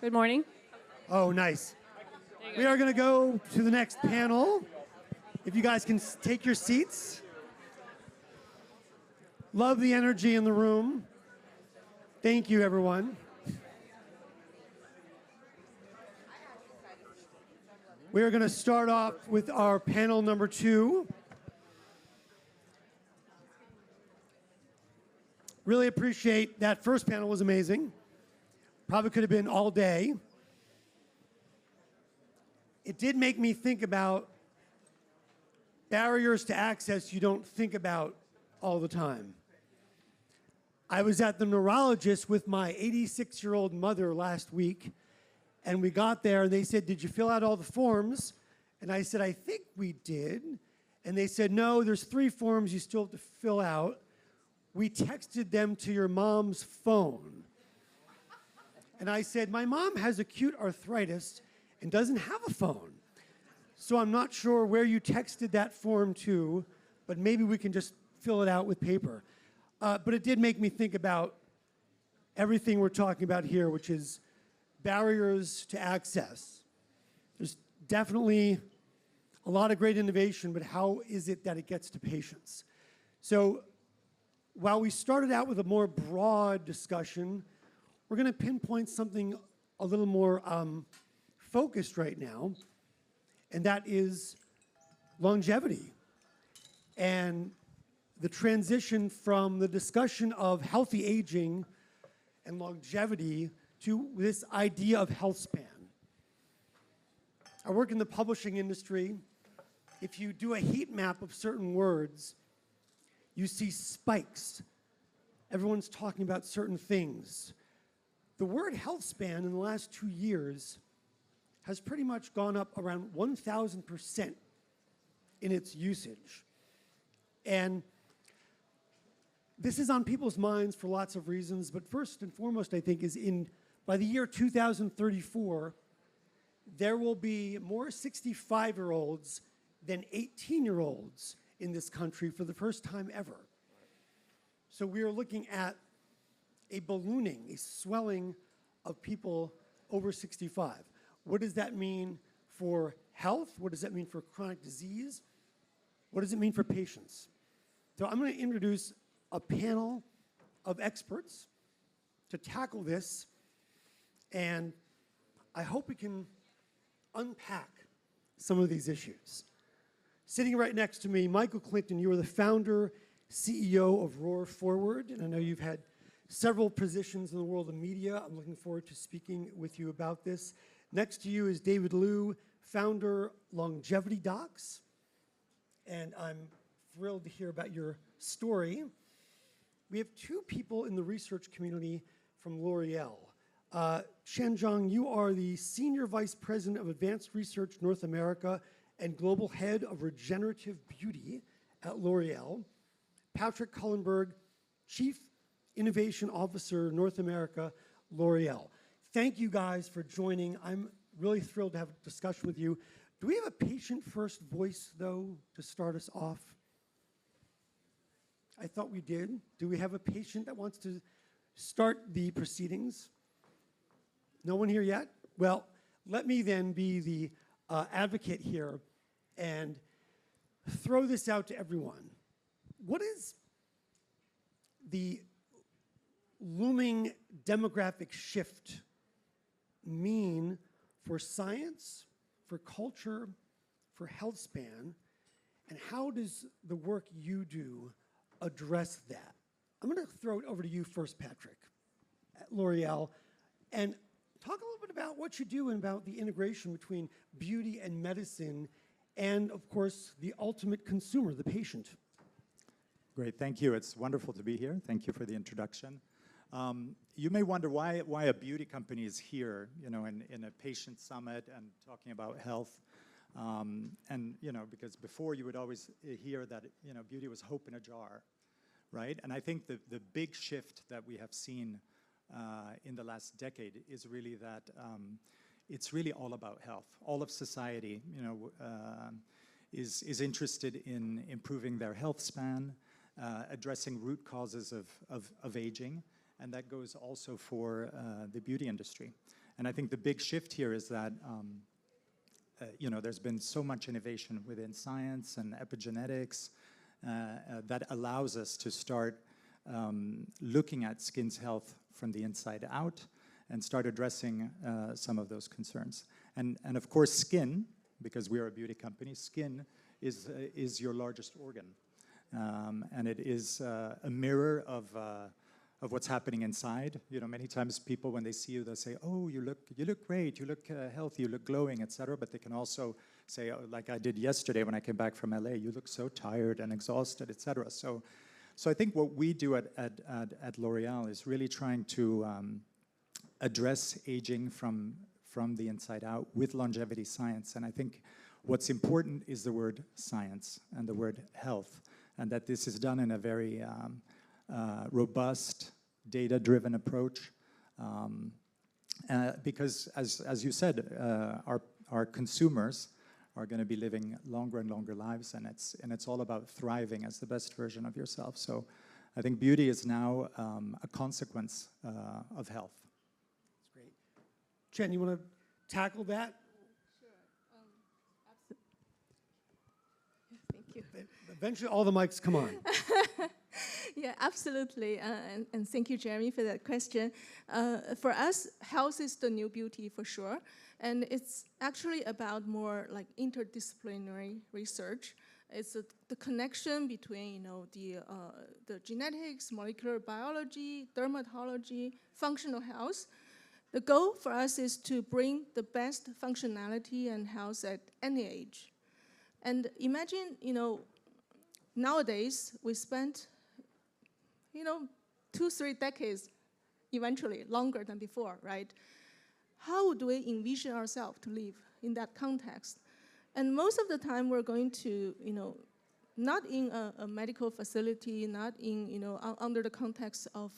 Good morning. Oh, nice. We are going to go to the next panel. If you guys can take your seats. Love the energy in the room. Thank you, everyone. We are going to start off with our panel number 2. Really appreciate that first panel was amazing. Probably could have been all day. It did make me think about barriers to access you don't think about all the time. I was at the neurologist with my 86-year-old mother last week, and we got there, and they said, "Did you fill out all the forms?" And I said, "I think we did." And they said, "No, there's 3 forms you still have to fill out. We texted them to your mom's phone." And I said, "My mom has acute arthritis and doesn't have a phone. So I'm not sure where you texted that form to, but maybe we can just fill it out with paper." But it did make me think about everything we're talking about here, which is barriers to access. There's definitely a lot of great innovation, but how is it that it gets to patients? So while we started out with a more broad discussion, we're going to pinpoint something a little more focused right now, and that is longevity and the transition from the discussion of healthy aging and longevity to this idea of health span. I work in the publishing industry. If you do a heat map of certain words, you see spikes. Everyone's talking about certain things. The word health span in the last 2 years has pretty much gone up around 1,000% in its usage. And this is on people's minds for lots of reasons, but first and foremost, I think, is by the year 2034, there will be more 65-year-olds than 18-year-olds in this country for the first time ever. So we are looking at a ballooning, a swelling of people over 65. What does that mean for health? What does that mean for chronic disease? What does it mean for patients? So I'm going to introduce a panel of experts to tackle this, and I hope we can unpack some of these issues. Sitting right next to me, Michael Clinton, you are the founder, CEO of ROARForward, and I know you've had several positions in the world of media. I'm looking forward to speaking with you about this. Next to you is David Liu, founder, Longevity Docs, and I'm thrilled to hear about your story. We have 2 people in the research community from L'Oreal. Zheng, you are the Senior Vice President of Advanced Research North America and Global Head of Regenerative Beauty at L'Oreal. Patrick Kullenberg, Chief Innovation Officer, North America, L'Oreal. Thank you guys for joining. I'm really thrilled to have a discussion with you. Do we have a patient-first voice, though, to start us off? I thought we did. Do we have a patient that wants to start the proceedings? No one here yet? Well, let me then be the advocate here and throw this out to everyone. What is the looming demographic shift mean for science, for culture, for health span, and how does the work you do address that? I'm going to throw it over to you first, Patrick, at L'Oreal, and talk a little bit about what you do and about the integration between beauty and medicine and, of course, the ultimate consumer, the patient. Great, thank you. It's wonderful to be here. Thank you for the introduction. You may wonder why a beauty company is here, in a patient summit and talking about health. And, because before you would always hear that, beauty was hope in a jar, right? And I think the big shift that we have seen in the last decade is really that it's really all about health. All of society, is interested in improving their health span, addressing root causes of aging, and that goes also for the beauty industry. And I think the big shift here is that there's been so much innovation within science and epigenetics that allows us to start looking at skin's health from the inside out and start addressing some of those concerns. And of course, skin, because we are a beauty company, skin is your largest organ. And it is a mirror of what's happening inside. Many times people, when they see you, they'll say, "Oh, you look great, you look healthy, you look glowing," etc. But they can also say, like I did yesterday when I came back from LA, "You look so tired and exhausted," etc. So I think what we do at L'Oreal is really trying to address aging from the inside out with longevity science. And I think what's important is the word science and the word health, and that this is done in a very robust, data-driven approach, because, as you said, our consumers are going to be living longer and longer lives, and it's all about thriving as the best version of yourself. So, I think beauty is now a consequence of health. That's great. Qian, you want to tackle that? Sure. Thank you. Eventually, all the mics come on. Yeah, absolutely. And thank you, Jeremy, for that question. For us, health is the new beauty for sure. And it's actually about more like interdisciplinary research. It's the connection between, the genetics, molecular biology, dermatology, functional health. The goal for us is to bring the best functionality and health at any age. And imagine, nowadays we spend 2-3 decades, eventually longer than before, right? How do we envision ourselves to live in that context? And most of the time we're going to, not in a medical facility, not in, under the context of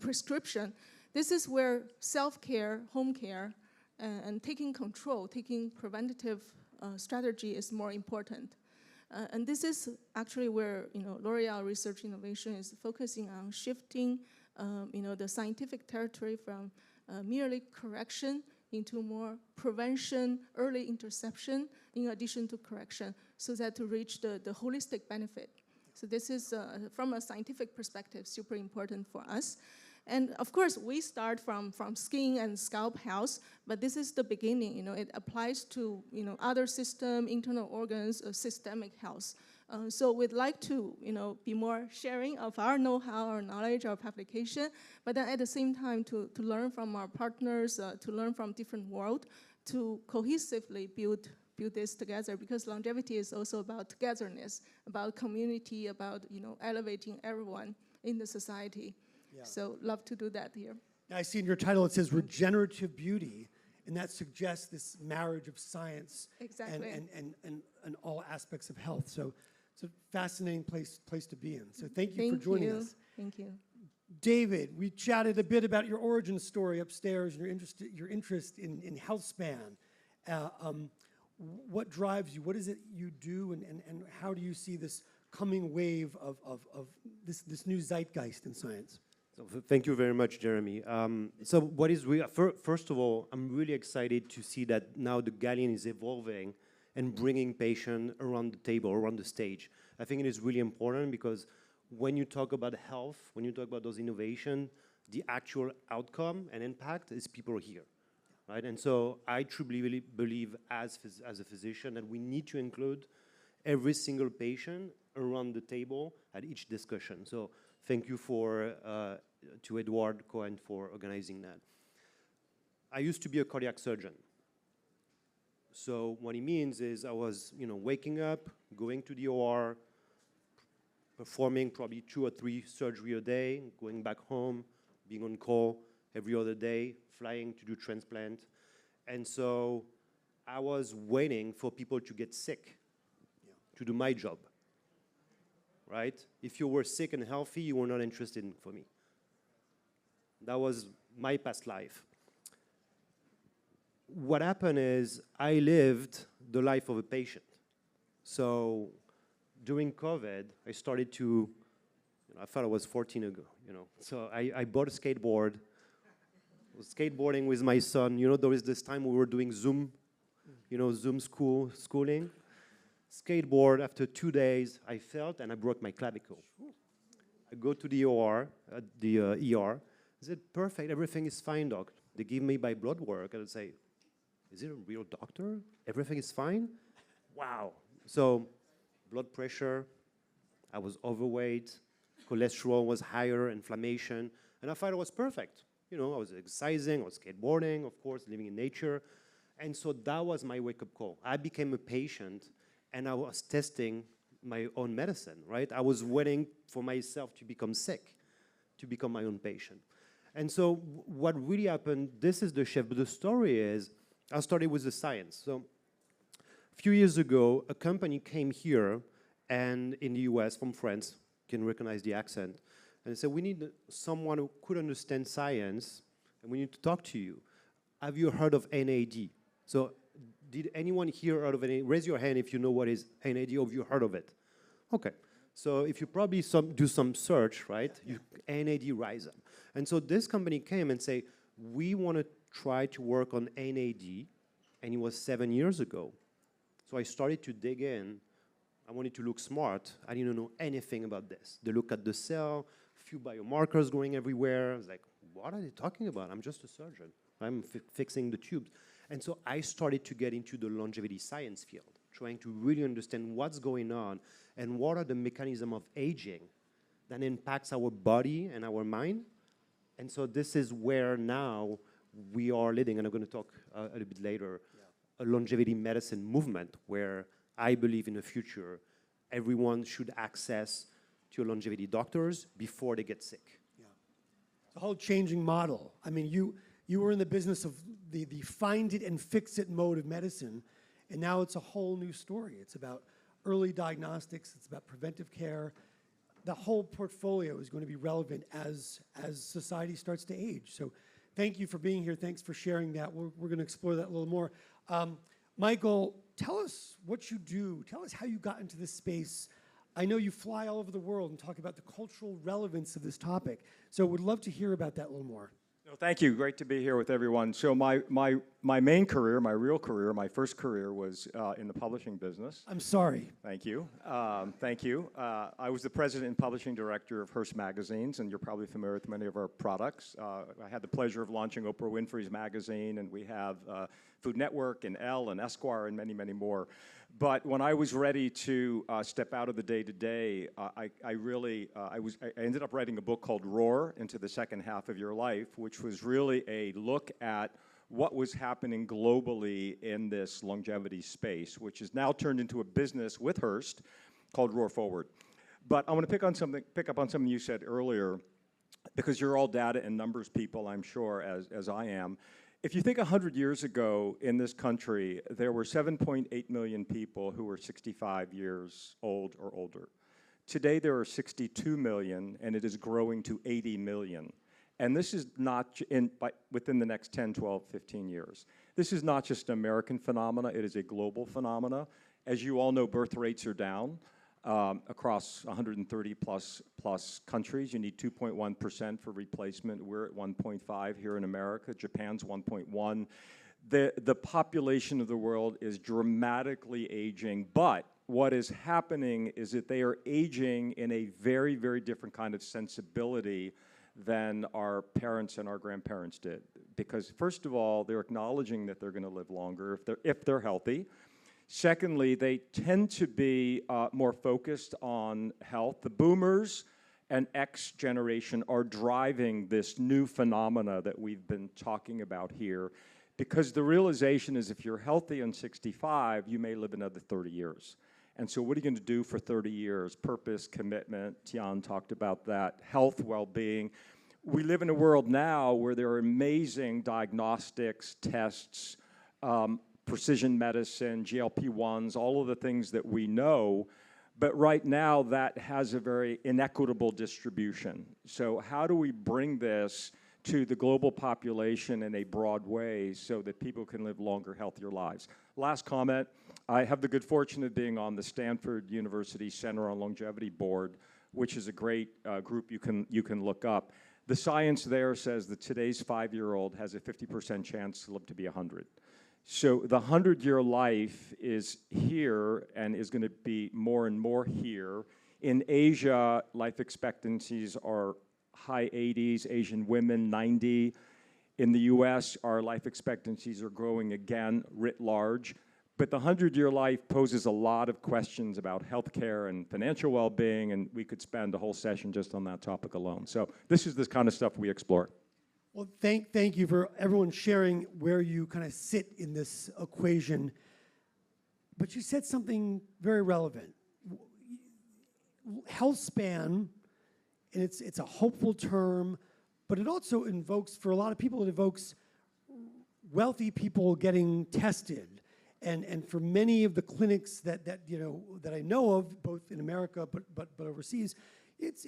prescription. This is where self-care, home care, and taking control, taking preventative strategy is more important. And this is actually where L'Oreal Research Innovation is focusing on shifting the scientific territory from merely correction into more prevention, early interception, in addition to correction, so that to reach the holistic benefit. So this is, from a scientific perspective, super important for us. And of course, we start from skin and scalp health, but this is the beginning. It applies to other system, internal organs, systemic health. So we'd like to be more sharing of our know-how, our knowledge, our application, but then at the same time to learn from our partners, to learn from different world, to cohesively build this together, because longevity is also about togetherness, about community, about elevating everyone in the society. Yeah. So love to do that here. I see in your title it says regenerative beauty, and that suggests this marriage of science exactly. and all aspects of health. So it's a fascinating place to be in. So thank you for joining us. Thank you. David, we chatted a bit about your origin story upstairs and your interest in health span. What drives you? What is it you do, and how do you see this coming wave of this new zeitgeist in science? So thank you very much, Jeremy. So what is first of all, I'm really excited to see that now the Galien is evolving and bringing patients around the table, around the stage. I think it is really important because when you talk about health, when you talk about those innovations, the actual outcome and impact is people here, right? And so I truly believe as a physician that we need to include every single patient around the table at each discussion. So thank you to Edward Cohen for organizing that. I used to be a cardiac surgeon. So what it means is I was, waking up, going to the OR, performing probably 2 or 3 surgeries a day, going back home, being on call every other day, flying to do transplant. And so I was waiting for people to get sick to do my job, right? If you were sick and healthy, you were not interested for me. That was my past life. What happened is I lived the life of a patient. So during COVID, I started to, I thought I was 14 ago, So I bought a skateboard, was skateboarding with my son. You know, there was this time we were doing Zoom, you know, Zoom schooling. Skateboard, after 2 days, I felt and I broke my clavicle. I go to the OR, ER. I said, perfect, everything is fine, doc. They give me my blood work, and I say, is it a real doctor? Everything is fine? Wow. So, blood pressure, I was overweight, cholesterol was higher, inflammation, and I thought it was perfect. You know, I was exercising, I was skateboarding, of course, living in nature. And so that was my wake-up call. I became a patient, and I was testing my own medicine, right? I was waiting for myself to become sick, to become my own patient. And so what really happened, this is the shift, but the story is, I started with the science. So a few years ago, a company came here, and in the US, from France, you can recognize the accent, and they said, we need someone who could understand science, and we need to talk to you. Have you heard of NAD? So did anyone here heard of NAD? Raise your hand if you know what is NAD or if you heard of it. Okay. So if you probably do some search, right? NAD rise up. And so this company came and say, we want to try to work on NAD, and it was 7 years ago. So I started to dig in. I wanted to look smart. I didn't know anything about this. They look at the cell, few biomarkers going everywhere. I was like, what are they talking about? I'm just a surgeon. I'm fixing the tubes. And so I started to get into the longevity science field, trying to really understand what's going on and what are the mechanisms of aging that impacts our body and our mind. And so this is where now we are leading, and I'm going to talk a little bit later, a longevity medicine movement where I believe in the future everyone should access to longevity doctors before they get sick. Yeah. It's a whole changing model. I mean, you were in the business of the find it and fix it mode of medicine, and now it's a whole new story. It's about early diagnostics, it's about preventive care. The whole portfolio is going to be relevant as society starts to age. So thank you for being here. Thanks for sharing that. We're going to explore that a little more. Michael, tell us what you do. Tell us how you got into this space. I know you fly all over the world and talk about the cultural relevance of this topic. So would love to hear about that a little more. No, thank you. Great to be here with everyone. So my main career, my real career, my first career was in the publishing business. I'm sorry. Thank you. Thank you. I was the president and publishing director of Hearst Magazines, and you're probably familiar with many of our products. I had the pleasure of launching Oprah Winfrey's magazine, and we have Food Network and Elle and Esquire and many, many more. But when I was ready to step out of the day-to-day, I ended up writing a book called Roar, Into the Second Half of Your Life, which was really a look at what was happening globally in this longevity space, which is now turned into a business with Hearst called ROARForward. But I want to pick up on something you said earlier, because you're all data and numbers people, I'm sure, as I am. If you think 100 years ago in this country, there were 7.8 million people who were 65 years old or older. Today there are 62 million, and it is growing to 80 million. And this is not within the next 10, 12, 15 years. This is not just an American phenomena, it is a global phenomena. As you all know, birth rates are down. Across 130 plus countries. You need 2.1% for replacement. We're at 1.5 here in America. Japan's 1.1. The population of the world is dramatically aging, but what is happening is that they are aging in a very, very different kind of sensibility than our parents and our grandparents did. Because first of all, they're acknowledging that they're going to live longer if they're healthy. Secondly, they tend to be more focused on health. The boomers and X generation are driving this new phenomena that we've been talking about here, because the realization is if you're healthy on 65, you may live another 30 years. And so what are you going to do for 30 years? Purpose, commitment, Qian talked about that, health, well-being. We live in a world now where there are amazing diagnostics, tests, precision medicine, GLP-1s, all of the things that we know, but right now that has a very inequitable distribution. So how do we bring this to the global population in a broad way so that people can live longer, healthier lives? Last comment, I have the good fortune of being on the Stanford University Center on Longevity board, which is a great group you can look up. The science there says that today's 5-year-old has a 50% chance to live to be 100. So the 100-year life is here and is going to be more and more here. In Asia, life expectancies are high 80s, Asian women 90. In the US, our life expectancies are growing again, writ large. But the 100-year life poses a lot of questions about healthcare and financial well-being, and we could spend a whole session just on that topic alone. So this is the kind of stuff we explore. Well, thank you for everyone sharing where you kind of sit in this equation. But you said something very relevant. Health span, and it's a hopeful term, but it also invokes, for a lot of people, it evokes wealthy people getting tested. And for many of the clinics that I know of, both in America but overseas, it's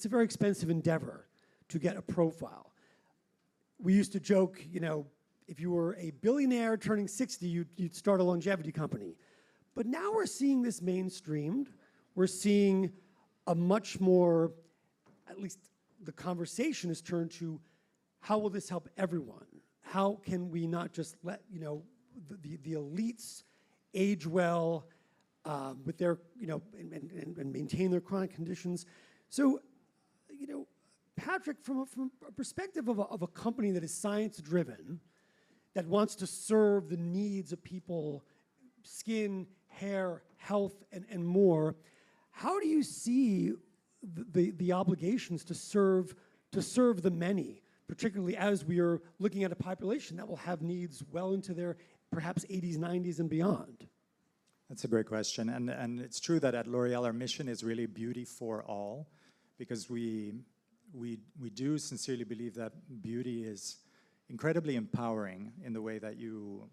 a very expensive endeavor to get a profile. We used to joke, if you were a billionaire turning 60, you'd start a longevity company. But now we're seeing this mainstreamed. We're seeing a much more, at least the conversation is turned to, how will this help everyone? How can we not just let, the elites age well with their, and maintain their chronic conditions? So, Patrick, from a perspective of a company that is science-driven, that wants to serve the needs of people, skin, hair, health, and more, how do you see the obligations to serve the many, particularly as we are looking at a population that will have needs well into their perhaps 80s, 90s, and beyond? That's a great question. And it's true that at L'Oréal, our mission is really beauty for all, because we do sincerely believe that beauty is incredibly empowering in the way that you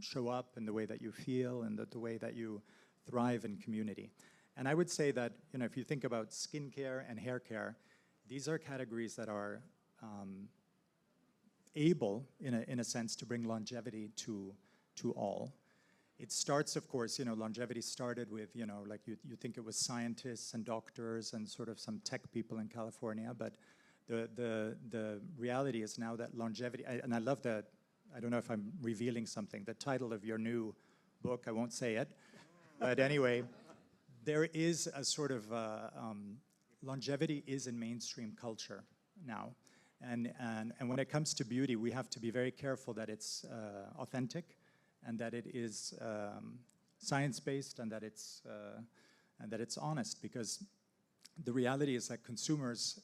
show up, in the way that you feel, and the way that you thrive in community. And I would say that, if you think about skincare and hair care, these are categories that are able, in a sense, to bring longevity to all. It starts, of course, longevity started with, like you think it was scientists and doctors and sort of some tech people in California, but the reality is now that longevity, and I love that, I don't know if I'm revealing something, the title of your new book, I won't say it, but anyway, there is a sort of, longevity is in mainstream culture now. And when it comes to beauty, we have to be very careful that it's authentic, and that it is science-based, and that it's honest, because the reality is that consumers,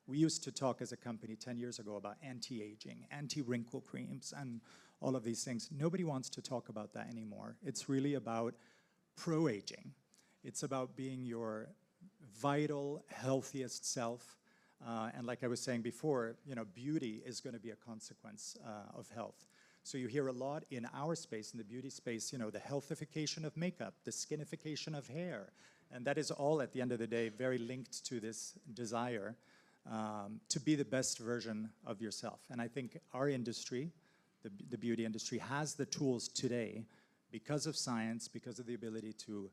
we used to talk as a company 10 years ago about anti-aging, anti-wrinkle creams, and all of these things. Nobody wants to talk about that anymore. It's really about pro-aging. It's about being your vital, healthiest self. And like I was saying before, beauty is going to be a consequence of health. So you hear a lot in our space, in the beauty space, the healthification of makeup, the skinification of hair. And that is all, at the end of the day, very linked to this desire to be the best version of yourself. And I think our industry, the beauty industry, has the tools today, because of science, because of the ability to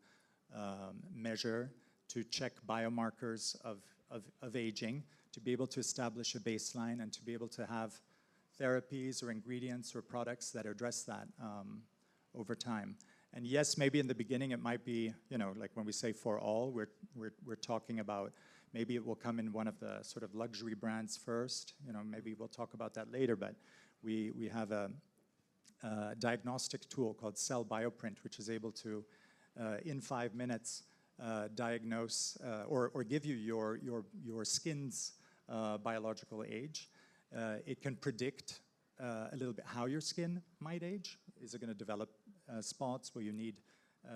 measure, to check biomarkers of aging, to be able to establish a baseline, and to be able to have therapies or ingredients or products that address that over time. And yes, maybe in the beginning it might be, like when we say for all, we're talking about maybe it will come in one of the sort of luxury brands first. Maybe we'll talk about that later, but we have a diagnostic tool called Cell Bioprint, which is able to, in 5 minutes, diagnose or give you your skin's biological age. It can predict a little bit how your skin might age. Is it going to develop spots where you need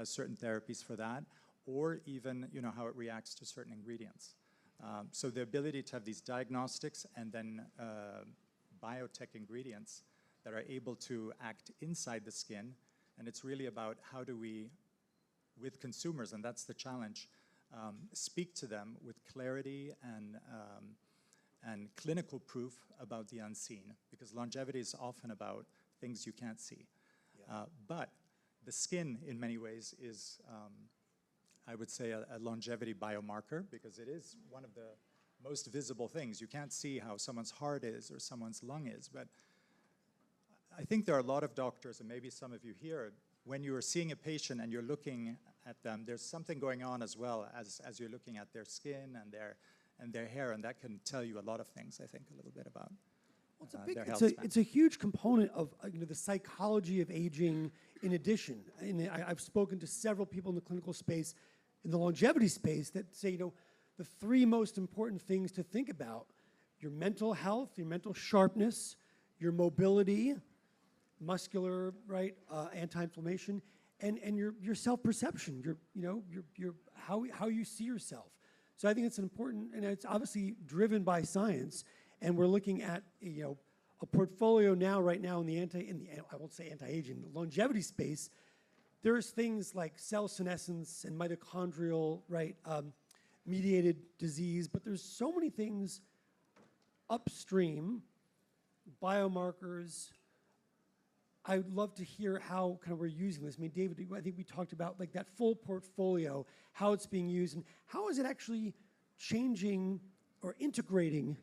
certain therapies for that? Or even, how it reacts to certain ingredients. So the ability to have these diagnostics and then biotech ingredients that are able to act inside the skin. And it's really about how do we, with consumers, and that's the challenge, speak to them with clarity and clinical proof about the unseen, because longevity is often about things you can't see. Yeah. But the skin, in many ways, is I would say, a longevity biomarker, because it is one of the most visible things. You can't see how someone's heart is or someone's lung is, but I think there are a lot of doctors, and maybe some of you here, when you are seeing a patient and you're looking at them, there's something going on as well as you're looking at their skin and their hair, and that can tell you a lot of things, I think, a little bit about their health span. It's a huge component of the psychology of aging in addition. And I've spoken to several people in the clinical space, in the longevity space, that say, the three most important things to think about: your mental health, your mental sharpness, your mobility, muscular, right, anti-inflammation, and your self-perception, your how you see yourself. So I think it's important, and it's obviously driven by science. And we're looking at a portfolio right now in the I won't say anti-aging, the longevity space. There's things like cell senescence and mitochondrial, right, mediated disease, but there's so many things upstream, biomarkers. I'd love to hear how kind of we're using this. I mean, David, I think we talked about like that full portfolio, how it's being used, and how is it actually changing or integrating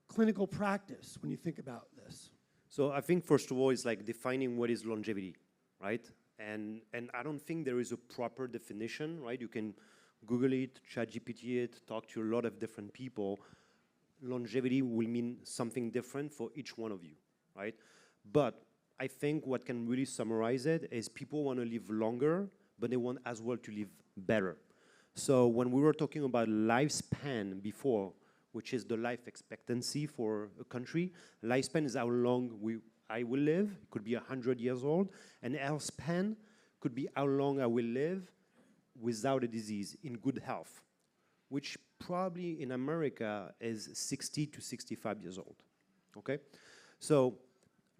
clinical practice when you think about this? So I think first of all, it's like defining what is longevity, right? And I don't think there is a proper definition, right? You can Google it, ChatGPT it, talk to a lot of different people. Longevity will mean something different for each one of you, right? But I think what can really summarize it is people want to live longer, but they want as well to live better. So when we were talking about lifespan before, which is the life expectancy for a country, lifespan is how long I will live. It could be 100 years old. And health span could be how long I will live without a disease, in good health, which probably in America is 60 to 65 years old, okay? So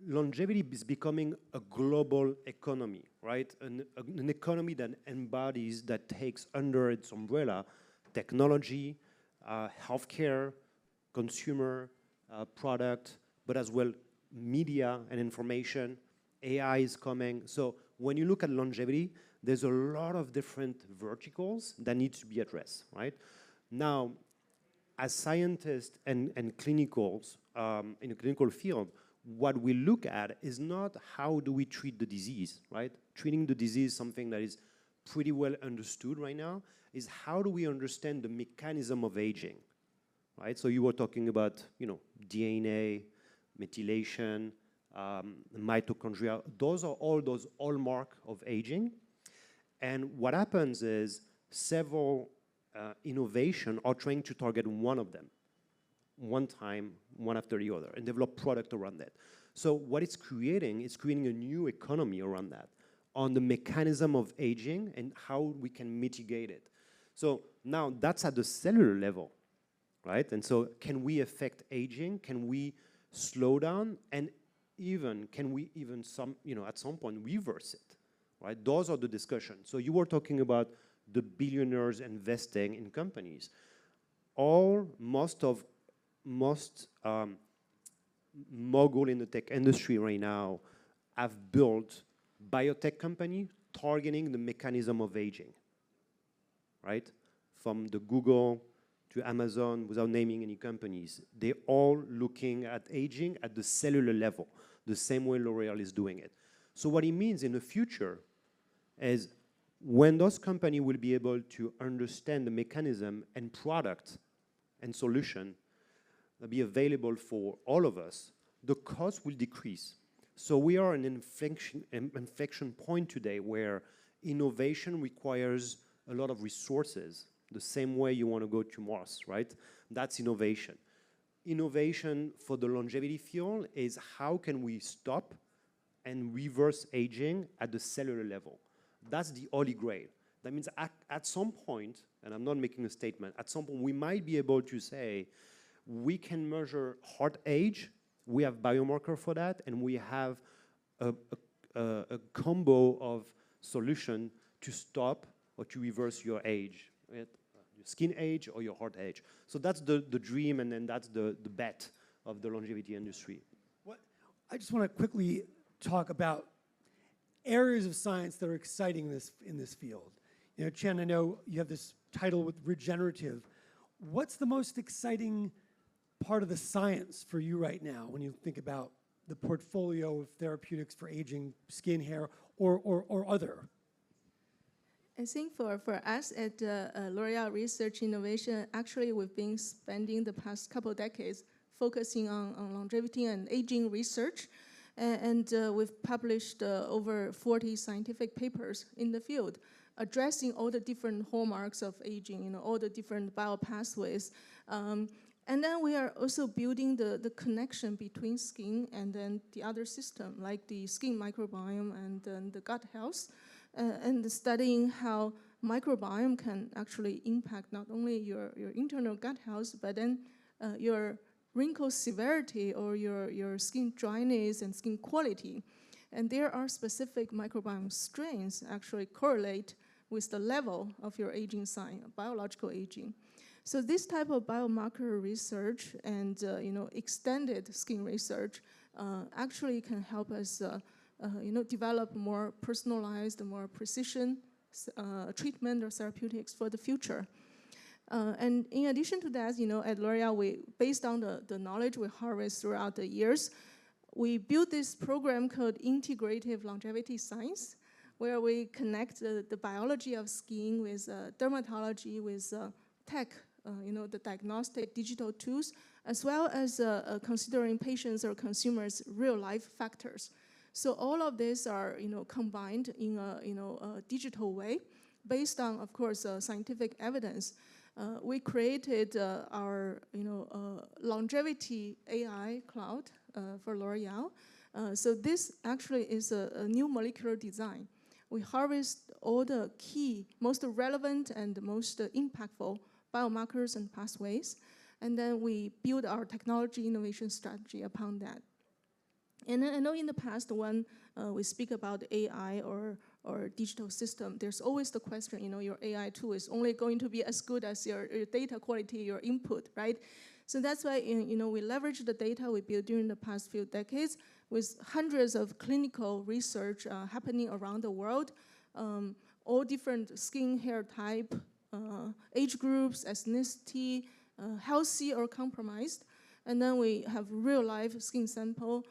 longevity is becoming a global economy, right? An economy that embodies, that takes under its umbrella technology, healthcare, consumer product, but as well media and information. AI is coming. So when you look at longevity, there's a lot of different verticals that need to be addressed, right? Now, as scientists and clinicals in a clinical field, what we look at is not how do we treat the disease, right? Treating the disease is something that is pretty well understood right now, is how do we understand the mechanism of aging, right? So you were talking about, DNA, methylation, mitochondria. Those are all those hallmarks of aging. And what happens is several innovation are trying to target one of them, one time, one after the other, and develop product around that. So what it's creating is creating a new economy around that, on the mechanism of aging and how we can mitigate it. So now that's at the cellular level, right? And so can we affect aging? Can we slow down? And even, can we even at some point reverse it, right? Those are the discussions. So you were talking about the billionaires investing in companies. Most mogul in the tech industry right now have built biotech company targeting the mechanism of aging, right? From the Google to Amazon, without naming any companies, they're all looking at aging at the cellular level, the same way L'Oreal is doing it. So what it means in the future is when those companies will be able to understand the mechanism and product and solution that be available for all of us, the cost will decrease. So we are in an inflection point today where innovation requires a lot of resources, the same way you want to go to Mars, right? That's innovation. Innovation for the longevity field is how can we stop and reverse aging at the cellular level. That's the holy grail. That means at some point, and I'm not making a statement, at some point we might be able to say, we can measure heart age, we have biomarker for that, and we have a combo of solution to stop or to reverse your age, right? Your skin age or your heart age. So that's the dream, and then that's the bet of the longevity industry. I just want to quickly talk about areas of science that are exciting in this field. You know, Qian, I know you have this title with regenerative. What's the most exciting part of the science for you right now when you think about the portfolio of therapeutics for aging, skin, hair, or other? I think for us at L'Oreal Research Innovation, actually we've been spending the past couple of decades focusing on longevity and aging research. And we've published over 40 scientific papers in the field, addressing all the different hallmarks of aging, you know, all the different biopathways. And then we are also building the connection between skin and then the other system, like the skin microbiome and then the gut health, and studying how microbiome can actually impact not only your internal gut health, but then your wrinkle severity or your skin dryness and skin quality. And there are specific microbiome strains actually correlate with the level of your aging sign, biological aging. So this type of biomarker research and extended skin research actually can help us develop more personalized, more precision treatment or therapeutics for the future. And in addition to that, at L'Oreal, based on the knowledge we harvest throughout the years, we built this program called Integrative Longevity Science, where we connect the biology of skin with dermatology, with tech, the diagnostic digital tools, as well as considering patients or consumers' real-life factors. So all of these are, combined in a digital way, based on, of course, scientific evidence. We created our longevity AI cloud for L'Oreal. So this actually is a new molecular design. We harvest all the key, most relevant and most impactful biomarkers and pathways, and then we build our technology innovation strategy upon that. And I know in the past when we speak about AI or digital system, there's always the question, your AI tool is only going to be as good as your data quality, your input, right? So that's why, we leverage the data we built during the past few decades with hundreds of clinical research happening around the world, all different skin, hair type, age groups, ethnicity, healthy or compromised. And then we have real-life skin sample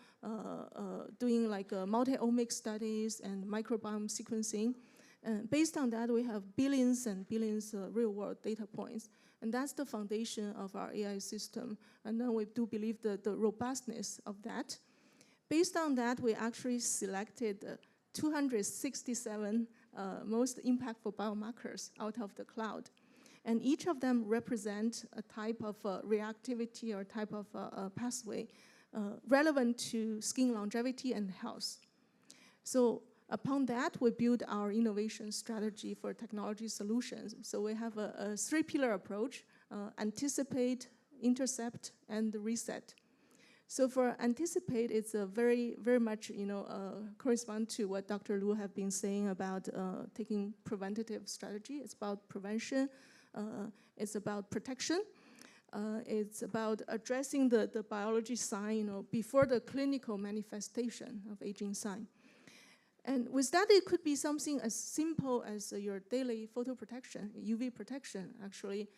doing like multi-omic studies and microbiome sequencing. And based on that, we have billions and billions real-world data points. And that's the foundation of our AI system. And then we do believe the robustness of that. Based on that, we actually selected 267 most impactful biomarkers out of the cloud. And each of them represent a type of reactivity or type of pathway relevant to skin longevity and health. So upon that, we build our innovation strategy for technology solutions. So we have a three-pillar approach: anticipate, intercept, and reset. So for anticipate, it's a very, very much correspond to what Dr. Lu have been saying about taking preventative strategy. It's about prevention. It's about protection. It's about addressing the biology sign, before the clinical manifestation of aging sign. And with that, it could be something as simple as your daily photoprotection, UV protection, actually.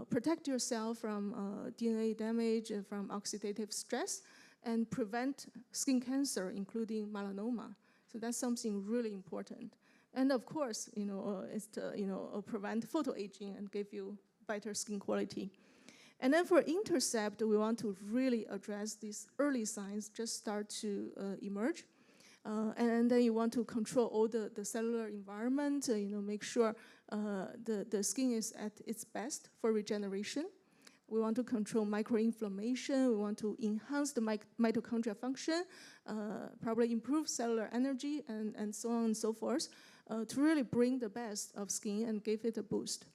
Protect yourself from DNA damage and from oxidative stress and prevent skin cancer, including melanoma. So that's something really important. And of course, it's to prevent photoaging and give you better skin quality. And then for intercept, we want to really address these early signs just start to emerge. And then you want to control all the cellular environment, make sure the skin is at its best for regeneration. We want to control microinflammation. We want to enhance the mitochondrial function, probably improve cellular energy, and so on and so forth, to really bring the best of skin and give it a boost.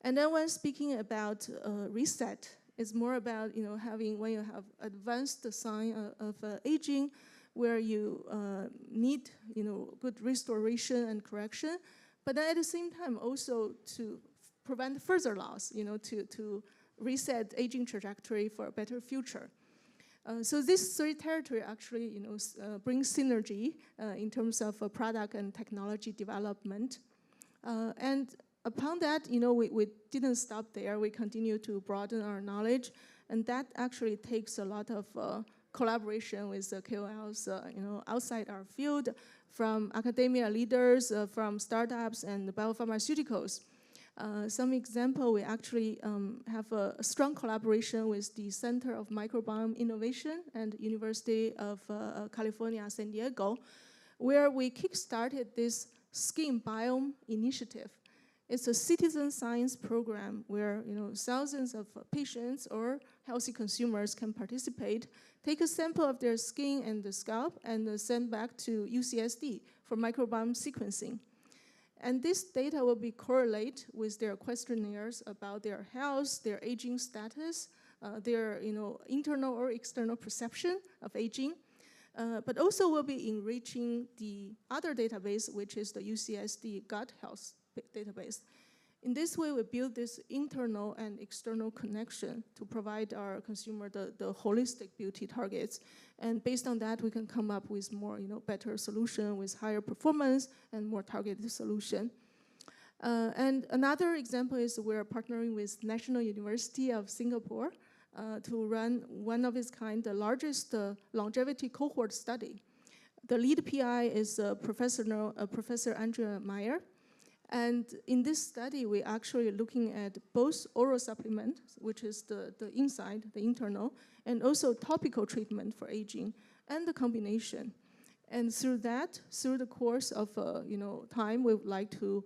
And then when speaking about reset, it's more about having, when you have advanced sign of aging, where you need good restoration and correction, but then at the same time also to prevent further loss, to reset aging trajectory for a better future. So this three territory actually brings synergy in terms of product and technology development. And upon that, we didn't stop there. We continue to broaden our knowledge, and that actually takes a lot of collaboration with the KOLs, outside our field, from academia leaders, from startups and biopharmaceuticals. Some example, we actually have a strong collaboration with the Center of Microbiome Innovation and University of California, San Diego, where we kickstarted this Skin Biome Initiative. It's a citizen science program where thousands of patients or healthy consumers can participate, take a sample of their skin and the scalp, and send back to UCSD for microbiome sequencing. And this data will be correlate with their questionnaires about their health, their aging status, their internal or external perception of aging, but also will be enriching the other database, which is the UCSD gut health database. In this way, we build this internal and external connection to provide our consumer the holistic beauty targets. And based on that, we can come up with more, better solution with higher performance and more targeted solution. And another example is we're partnering with National University of Singapore to run one of its kind, the largest longevity cohort study. The lead PI is Professor Andrea Meyer. And in this study, we're actually looking at both oral supplement, which is the inside, the internal, and also topical treatment for aging, and the combination. And through the course of time, we would like to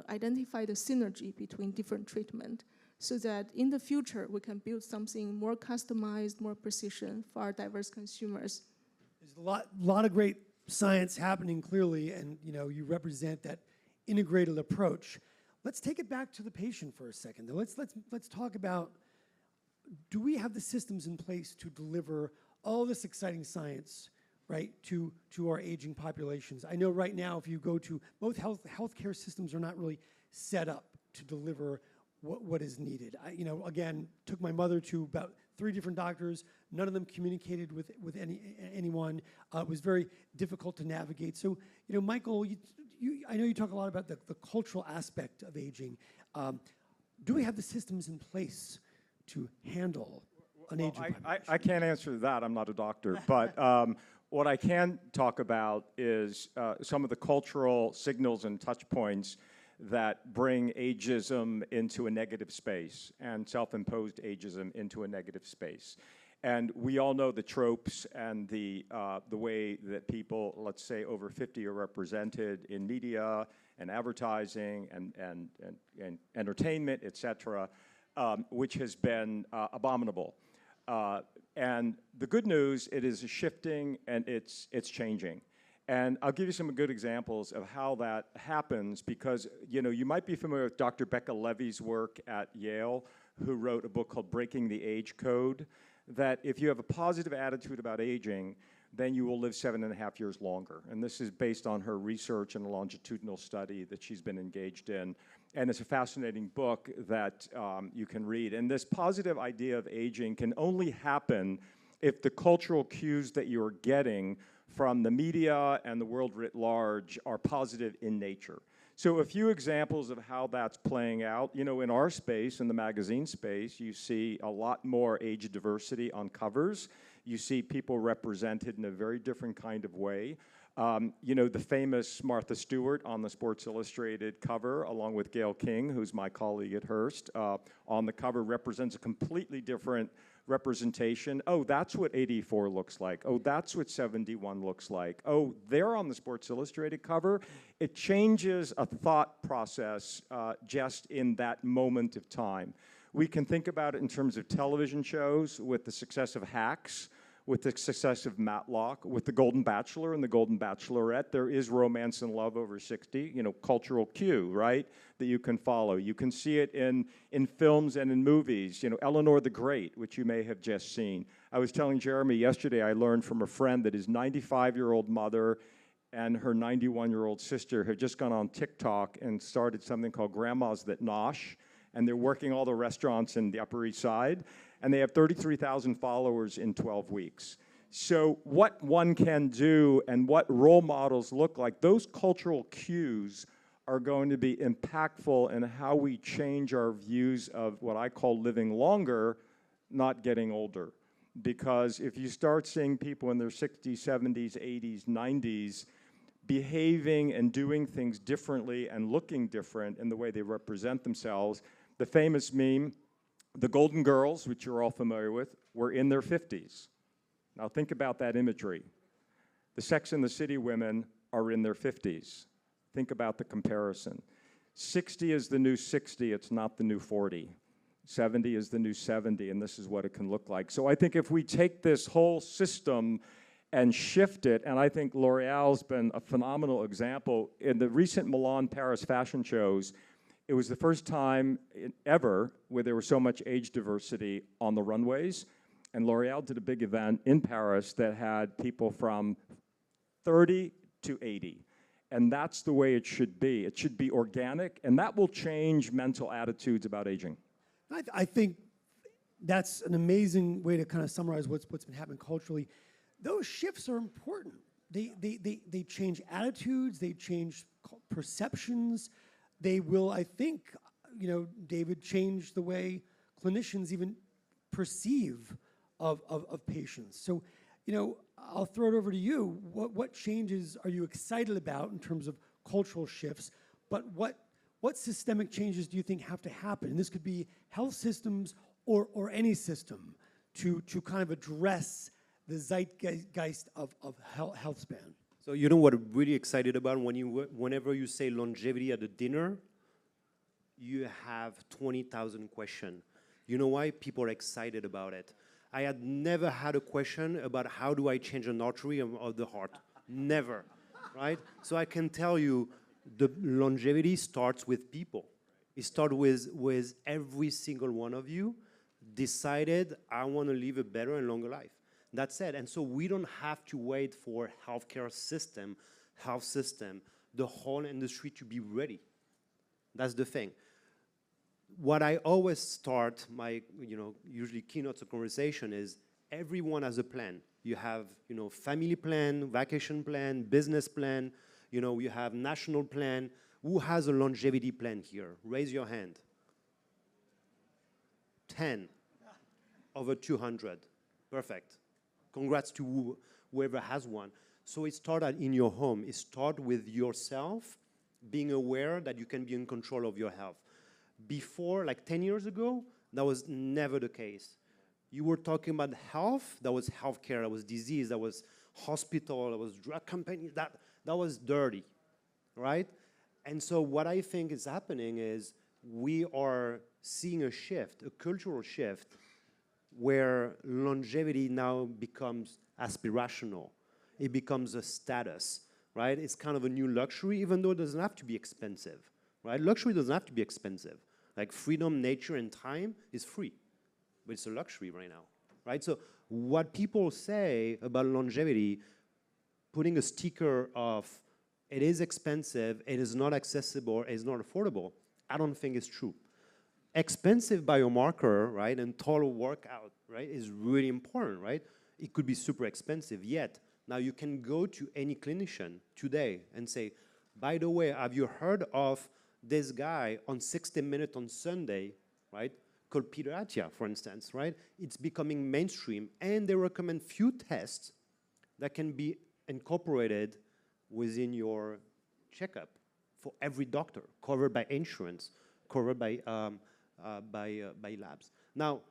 identify the synergy between different treatment, so that in the future we can build something more customized, more precision for our diverse consumers. There's a lot of great science happening clearly, and you represent that integrated approach. Let's take it back to the patient for a second. Let's talk about, do we have the systems in place to deliver all this exciting science, right, to our aging populations? I know right now, if you go to both healthcare systems are not really set up to deliver what is needed. Again, took my mother to about 3 different doctors. None of them communicated with anyone. It was very difficult to navigate. So, Michael, I know you talk a lot about the cultural aspect of aging. Do we have the systems in place to handle an aging population? I can't answer that. I'm not a doctor. But what I can talk about is some of the cultural signals and touch points that bring ageism into a negative space and self-imposed ageism into a negative space. And we all know the tropes and the way that people, let's say, over 50 are represented in media and advertising and entertainment, et cetera, which has been abominable. And the good news, it is shifting and it's changing. And I'll give you some good examples of how that happens, because you might be familiar with Dr. Becca Levy's work at Yale, who wrote a book called Breaking the Age Code, that if you have a positive attitude about aging, then you will live 7.5 years longer. And this is based on her research and a longitudinal study that she's been engaged in. And it's a fascinating book that you can read. And this positive idea of aging can only happen if the cultural cues that you're getting from the media and the world writ large are positive in nature. So a few examples of how that's playing out. In our space, in the magazine space, you see a lot more age diversity on covers. You see people represented in a very different kind of way. The famous Martha Stewart on the Sports Illustrated cover, along with Gail King, who's my colleague at Hearst, on the cover represents a completely different representation. Oh, that's what 84 looks like. Oh, that's what 71 looks like. Oh, they're on the Sports Illustrated cover. It changes a thought process just in that moment of time. We can think about it in terms of television shows with the success of Hacks, with the success of Matlock, with The Golden Bachelor and The Golden Bachelorette. There is romance and love over 60, cultural cue, right, that you can follow. You can see it in films and in movies. Eleanor the Great, which you may have just seen. I was telling Jeremy yesterday, I learned from a friend that his 95-year-old mother and her 91-year-old sister have just gone on TikTok and started something called Grandmas That Nosh, and they're working all the restaurants in the Upper East Side, and they have 33,000 followers in 12 weeks. So what one can do and what role models look like, those cultural cues are going to be impactful in how we change our views of what I call living longer, not getting older. Because if you start seeing people in their 60s, 70s, 80s, 90s behaving and doing things differently and looking different in the way they represent themselves, the famous meme, the Golden Girls, which you're all familiar with, were in their 50s. Now think about that imagery. The Sex and the City women are in their 50s. Think about the comparison. 60 is the new 60, it's not the new 40. 70 is the new 70, and this is what it can look like. So I think if we take this whole system and shift it, and I think L'Oreal's been a phenomenal example. In the recent Milan Paris fashion shows, it was the first time ever where there was so much age diversity on the runways, and L'Oreal did a big event in Paris that had people from 30 to 80. And that's the way it should be. It should be organic, and that will change mental attitudes about aging. I think that's an amazing way to kind of summarize what's been happening culturally. Those shifts are important. They change attitudes, they change perceptions. They will, I think, David, change the way clinicians even perceive of patients. So, I'll throw it over to you. What changes are you excited about in terms of cultural shifts? But what systemic changes do you think have to happen? And this could be health systems or any system to kind of address the zeitgeist of health span. So you know what I'm really excited about whenever you say longevity at a dinner, you have 20,000 questions. You know why? People are excited about it. I had never had a question about how do I change an artery of the heart. Never, right? So I can tell you the longevity starts with people. It starts with every single one of you decided, I want to live a better and longer life. That's it. And so we don't have to wait for health system, the whole industry to be ready. That's the thing. What I always start my, usually keynotes of conversation is everyone has a plan. You have, family plan, vacation plan, business plan, you have national plan. Who has a longevity plan here? Raise your hand. 10 over 200. Perfect. Congrats to whoever has one. So it started in your home. It starts with yourself being aware that you can be in control of your health. Before, like 10 years ago, that was never the case. You were talking about health, that was healthcare, that was disease, that was hospital, that was drug company, that was dirty, right? And so what I think is happening is we are seeing a shift, a cultural shift, where longevity now becomes aspirational. It becomes a status, right? It's kind of a new luxury, even though it doesn't have to be expensive, right? Luxury doesn't have to be expensive. Like freedom, nature, and time is free, but it's a luxury right now, right? So what people say about longevity, putting a sticker of it is expensive, it is not accessible, it is not affordable, I don't think it's true. Expensive biomarker, right, and total workout, right, is really important, right? It could be super expensive, yet now you can go to any clinician today and say, by the way, have you heard of this guy on 60 Minutes on Sunday, right, called Peter Attia, for instance, right? It's becoming mainstream, and they recommend few tests that can be incorporated within your checkup for every doctor, covered by insurance, covered by labs. Now,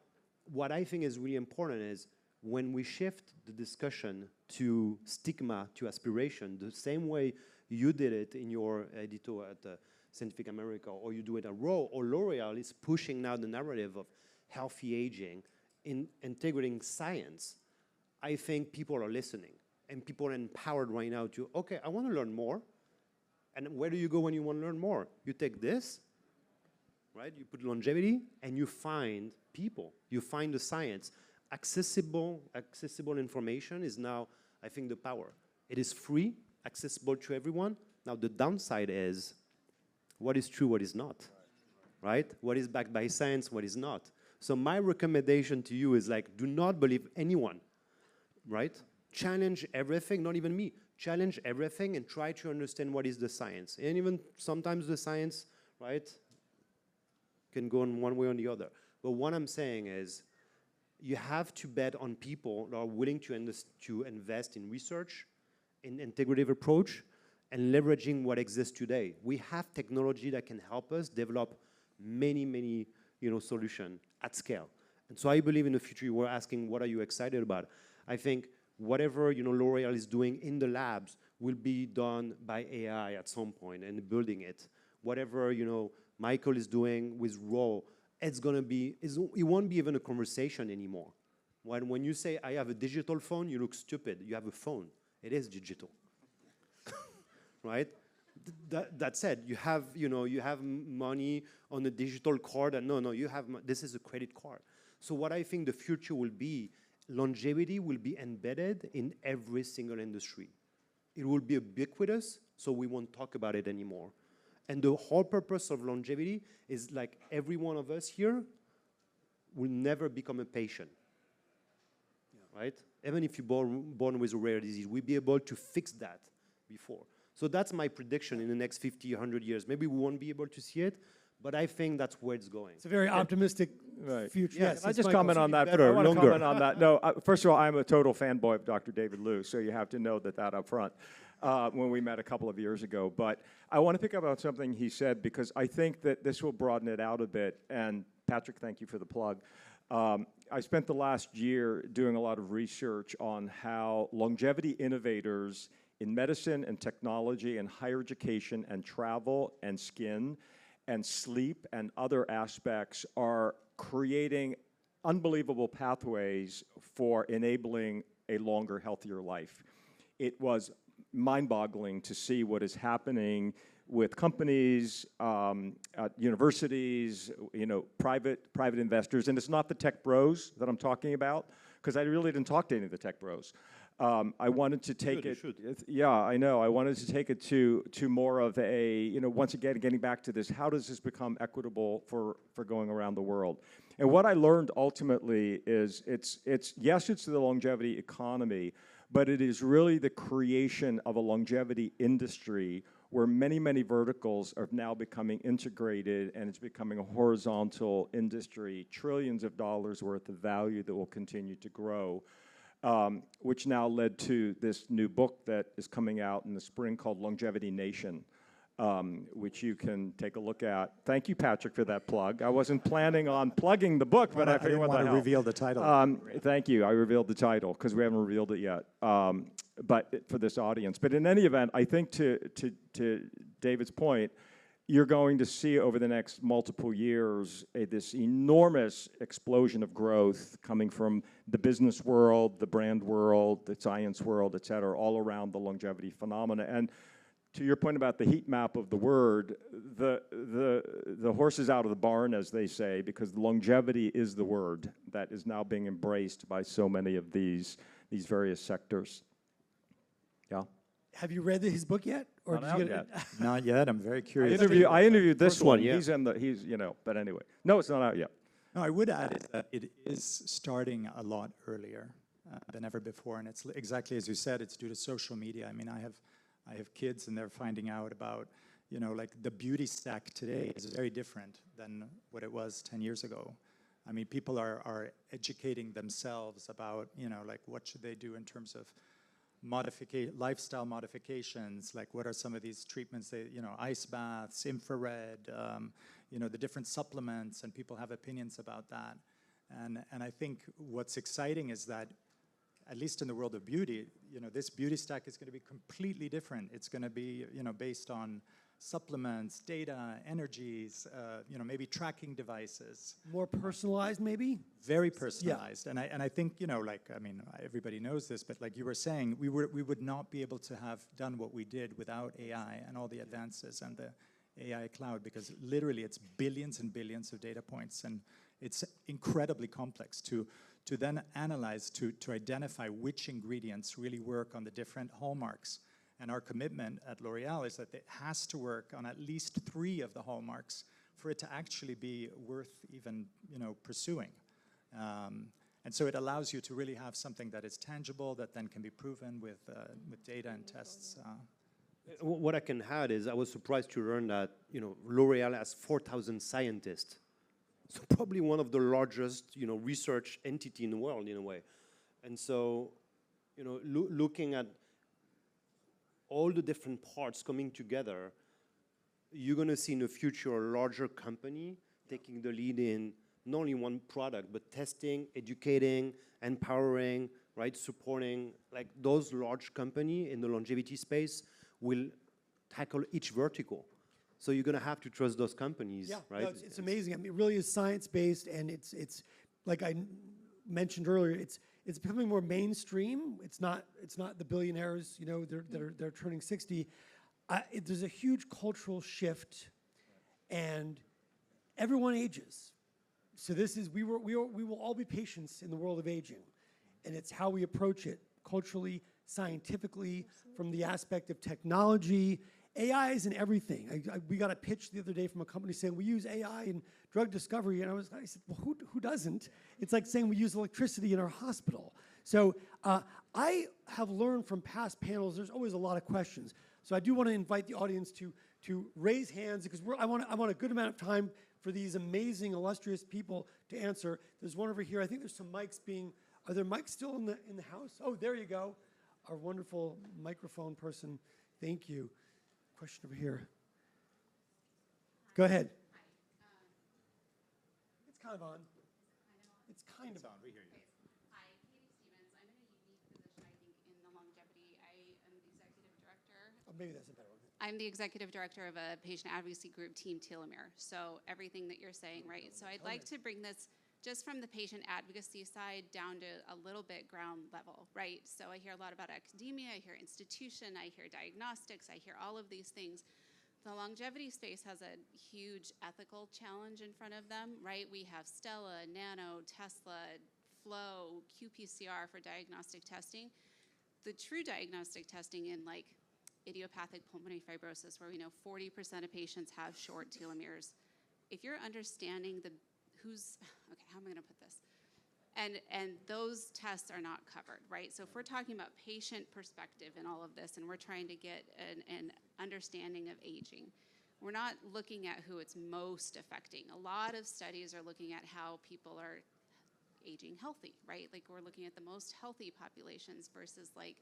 what I think is really important is when we shift the discussion to stigma, to aspiration, the same way you did it in your editor at Scientific America, or you do it at ROAR, or L'Oreal is pushing now the narrative of healthy aging, in integrating science, I think people are listening. And people are empowered right now to, okay, I want to learn more. And where do you go when you want to learn more? You take this, right? You put longevity, and you find people. You find the science. Accessible information is now, I think, the power. It is free, accessible to everyone. Now, the downside is what is true, what is not, right? What is backed by science, what is not. So my recommendation to you is like, do not believe anyone, right? Challenge everything, not even me. challenge everything and try to understand what is the science. And even sometimes the science, right, can go in one way or the other. But what I'm saying is, you have to bet on people that are willing to invest in research, in integrative approach, and leveraging what exists today. We have technology that can help us develop many solutions at scale. And so I believe in the future, you were asking, what are you excited about? I think whatever L'Oreal is doing in the labs will be done by AI at some point and building it. Whatever Michael is doing with RAW, it won't be even a conversation anymore. When you say, I have a digital phone, you look stupid. You have a phone. It is digital. Right? That said, you have money on a digital card, and no, this is a credit card. So what I think the future will be, longevity will be embedded in every single industry. It will be ubiquitous, so we won't talk about it anymore. And the whole purpose of longevity is like every one of us here will never become a patient, right? Even if you're born with a rare disease, we'll be able to fix that before. So that's my prediction in the next 50, 100 years. Maybe we won't be able to see it, but I think that's where it's going. It's a very optimistic future. Yeah, Yes, I it's just Michael. comment on that. better, I want to longer. comment on that. No, first of all, I'm a total fanboy of Dr. David Liu, so you have to know that up front when we met a couple of years ago. But I want to pick up on something he said, because I think that this will broaden it out a bit. And Patrick, thank you for the plug. I spent the last year doing a lot of research on how longevity innovators in medicine and technology and higher education and travel and skin and sleep and other aspects are creating unbelievable pathways for enabling a longer, healthier life. It was mind-boggling to see what is happening with companies, universities, private investors. And it's not the tech bros that I'm talking about, because I really didn't talk to any of the tech bros. I wanted to take it. Yeah, I know. I wanted to take it to more of a, once again, getting back to this, how does this become equitable for going around the world? And what I learned ultimately is it's the longevity economy, but it is really the creation of a longevity industry where many verticals are now becoming integrated, and it's becoming a horizontal industry, trillions of dollars worth of value that will continue to grow. Which now led to this new book that is coming out in the spring called Longevity Nation, which you can take a look at. Thank you, Patrick, for that plug. I wasn't planning on plugging the book, but I figured what the hell. I didn't want to reveal the title. Thank you. I revealed the title because we haven't revealed it yet, but for this audience. But in any event, I think to David's point, you're going to see over the next multiple years this enormous explosion of growth coming from the business world, the brand world, the science world, et cetera, all around the longevity phenomena. And to your point about the heat map of the word, the horse is out of the barn, as they say, because longevity is the word that is now being embraced by so many of these various sectors. Yeah. Have you read his book yet? Or Not out yet. Not yet. I'm very curious. I interviewed this First one, one. yeah. But anyway. No, it's not out yet. No, I would add that it is starting a lot earlier than ever before, and it's exactly as you said. It's due to social media. I mean, I have kids, and they're finding out about, like the beauty stack today is very different than what it was 10 years ago. I mean, people are educating themselves about, like what should they do in terms of lifestyle modifications, like what are some of these treatments, ice baths, infrared, the different supplements, and people have opinions about that. And I think what's exciting is that, at least in the world of beauty, this beauty stack is going to be completely different. It's going to be, based on supplements, data, energies, maybe tracking devices. more personalized, maybe? Very personalized. Yeah. And I think, everybody knows this, but like you were saying, we would not be able to have done what we did without AI and all the advances and the AI cloud, because literally it's billions and billions of data points, and it's incredibly complex to then analyze, to identify which ingredients really work on the different hallmarks. And our commitment at L'Oreal is that it has to work on at least 3 of the hallmarks for it to actually be worth even, pursuing. And so it allows you to really have something that is tangible, that then can be proven with data and tests. What I can add is I was surprised to learn that, you know, L'Oreal has 4,000 scientists. So probably one of the largest, you know, research entity in the world in a way. And so, you know, looking at all the different parts coming together, you're going to see in the future a larger company taking the lead in not only one product, but testing, educating, empowering, right, supporting. Like those large companies in the longevity space will tackle each vertical. So you're going to have to trust those companies, right? No, it's amazing. I mean, it really is science-based, and it's like I mentioned earlier, it's becoming more mainstream. It's not the billionaires, you know, they're turning 60. There's a huge cultural shift, and everyone ages. So this is we will all be patients in the world of aging, and it's how we approach it culturally, scientifically, from the aspect of technology. AI is in everything. We got a pitch the other day from a company saying we use AI in drug discovery, and I said, well, who doesn't? It's like saying we use electricity in our hospital. So I have learned from past panels, there's always a lot of questions. So I do want to invite the audience to raise hands, because I want a good amount of time for these amazing, illustrious people to answer. There's one over here. I think there's some mics being, are there mics still in the house? Oh, there you go. Our wonderful microphone person. Thank you. Question over here. Go ahead. It's kind of on. It's kind of on. We hear you. Hi, Katie Stevens. I'm in a unique position, I think, in the longevity. I am the executive director. Oh, maybe that's a better one. I'm the executive director of a patient advocacy group, Team Telomere. So everything that you're saying, right? So I'd like to bring this just from the patient advocacy side down to a little bit ground level, right? So I hear a lot about academia, I hear institution, I hear diagnostics, I hear all of these things. The longevity space has a huge ethical challenge in front of them, right? We have Stella, Nano, Tesla, Flow, qPCR for diagnostic testing. The true diagnostic testing in like idiopathic pulmonary fibrosis, where we know 40% of patients have short telomeres. If you're understanding okay, how am I going to put this? And those tests are not covered, right? So if we're talking about patient perspective in all of this, and we're trying to get an understanding of aging, we're not looking at who it's most affecting. A lot of studies are looking at how people are aging healthy, right? Like we're looking at the most healthy populations versus like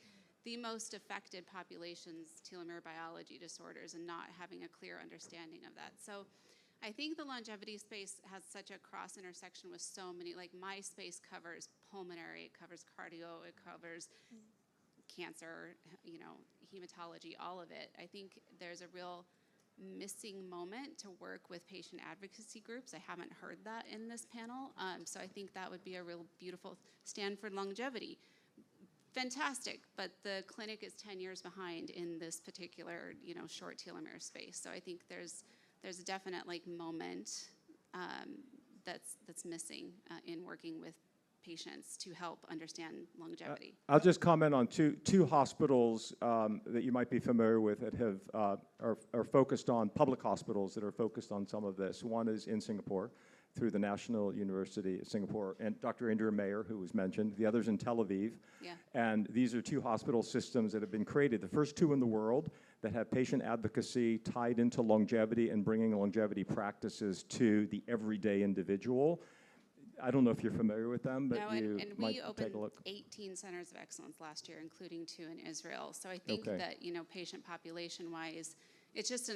the most affected populations, telomere biology disorders, and not having a clear understanding of that. So I think the longevity space has such a cross intersection with so many, like my space covers pulmonary, it covers cardio, it covers cancer, you know, hematology, all of it. I think there's a real missing moment to work with patient advocacy groups. I haven't heard that in this panel. So I think that would be a real beautiful Stanford longevity. Fantastic, but the clinic is 10 years behind in this particular, you know, short telomere space. So I think there's a definite like moment that's missing in working with patients to help understand longevity. I'll just comment on two hospitals that you might be familiar with that have are focused on, public hospitals that are focused on some of this. One is in Singapore through the National University of Singapore, and Dr. Indira Mayer, who was mentioned. The other's in Tel Aviv. Yeah. And these are two hospital systems that have been created, the first two in the world that have patient advocacy tied into longevity and bringing longevity practices to the everyday individual. I don't know if you're familiar with them, but you might we take opened a look. 18 centers of excellence last year, including 2 in Israel. So I think that, you know, patient population-wise, it's just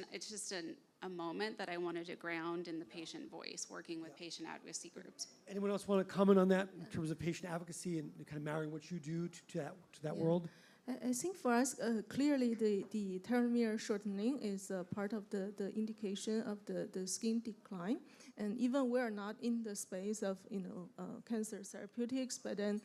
a moment that I wanted to ground in the patient voice, working with patient advocacy groups. Anyone else want to comment on that in terms of patient advocacy and kind of marrying what you do to that world? I think for us, clearly the telomere shortening is part of the indication of the skin decline. And even we're not in the space of, you know, cancer therapeutics, but then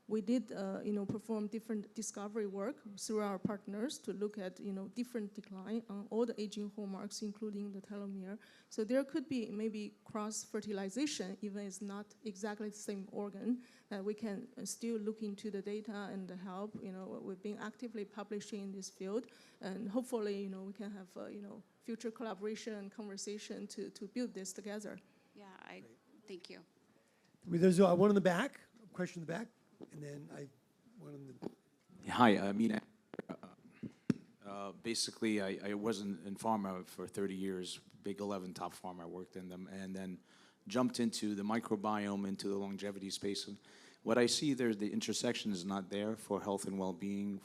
we did, you know, perform different discovery work through our partners to look at, you know, different decline on all the aging hallmarks, including the telomere. So there could be maybe cross-fertilization, even it's not exactly the same organ. We can still look into the data and help. You know, we've been actively publishing in this field, and hopefully, you know, we can have, you know, future collaboration and conversation to build this together. Yeah, thank you. I mean, there's one in the back, a question in the back, and then one in the... Hi, I mean, basically, I was in pharma for 30 years, big 11 top pharma, I worked in them, and then jumped into the microbiome, into the longevity space. And what I see there, the intersection is not there for health and well-being,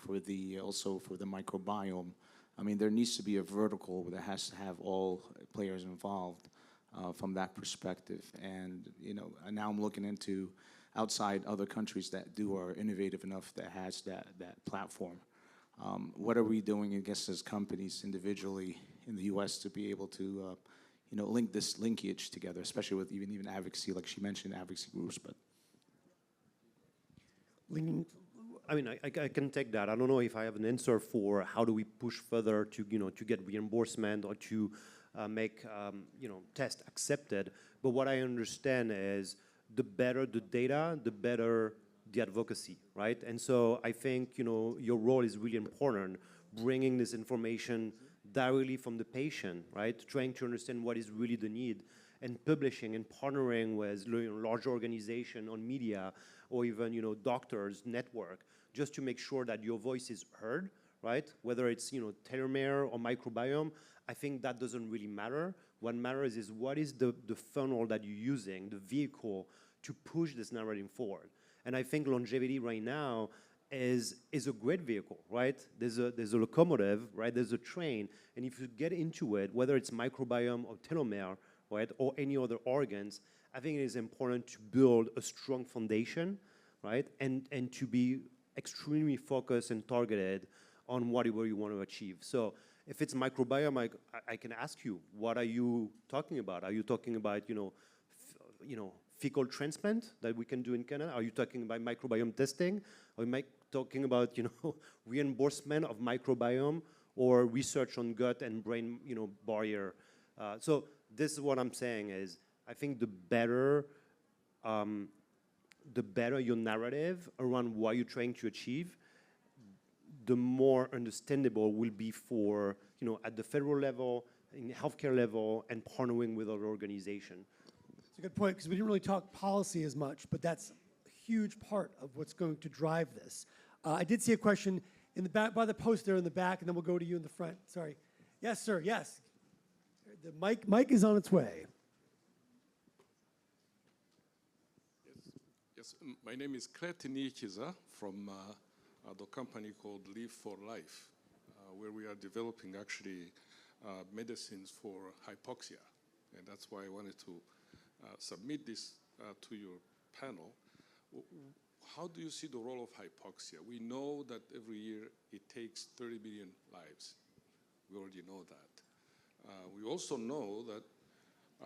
also for the microbiome. I mean, there needs to be a vertical that has to have all players involved from that perspective. And, and now I'm looking into outside other countries that are innovative enough that has that platform. What are we doing, I guess, as companies individually in the U.S. to be able to, link this linkage together, especially with even advocacy, like she mentioned, advocacy groups, but. I mean, I can take that. I don't know if I have an answer for how do we push further to, to get reimbursement or to make, tests accepted. But what I understand is the better the data, the better the advocacy, right? And so I think, your role is really important, bringing this information directly from the patient, right? Trying to understand what is really the need and publishing and partnering with large organizations on media or even, doctors network, just to make sure that your voice is heard, right? Whether it's, telomere or microbiome, I think that doesn't really matter. What matters is what is the funnel that you're using, the vehicle to push this narrative forward. And I think longevity right now is a great vehicle, right? There's a locomotive, right? There's a train, and if you get into it, whether it's microbiome or telomere, right, or any other organs, I think it is important to build a strong foundation, right, and to be extremely focused and targeted on whatever you want to achieve. So if it's microbiome, I can ask you, what are you talking about? Are you talking about, fecal transplant that we can do in Canada? Are you talking about microbiome testing? Are you talking about, reimbursement of microbiome or research on gut and brain, barrier? So this is what I'm saying is, I think the better your narrative around what you're trying to achieve, the more understandable will be for, at the federal level, in the healthcare level, and partnering with other organizations. It's a good point, because we didn't really talk policy as much, but that's a huge part of what's going to drive this. I did see a question in the back, by the post there in the back, and then we'll go to you in the front. Sorry. Yes, sir, yes. The mic is on its way. Yes, my name is Kretini Kiza from the company called Live for Life, where we are developing actually medicines for hypoxia. And that's why I wanted to submit this to your panel. How do you see the role of hypoxia? We know that every year it takes 30 million lives. We already know that. We also know that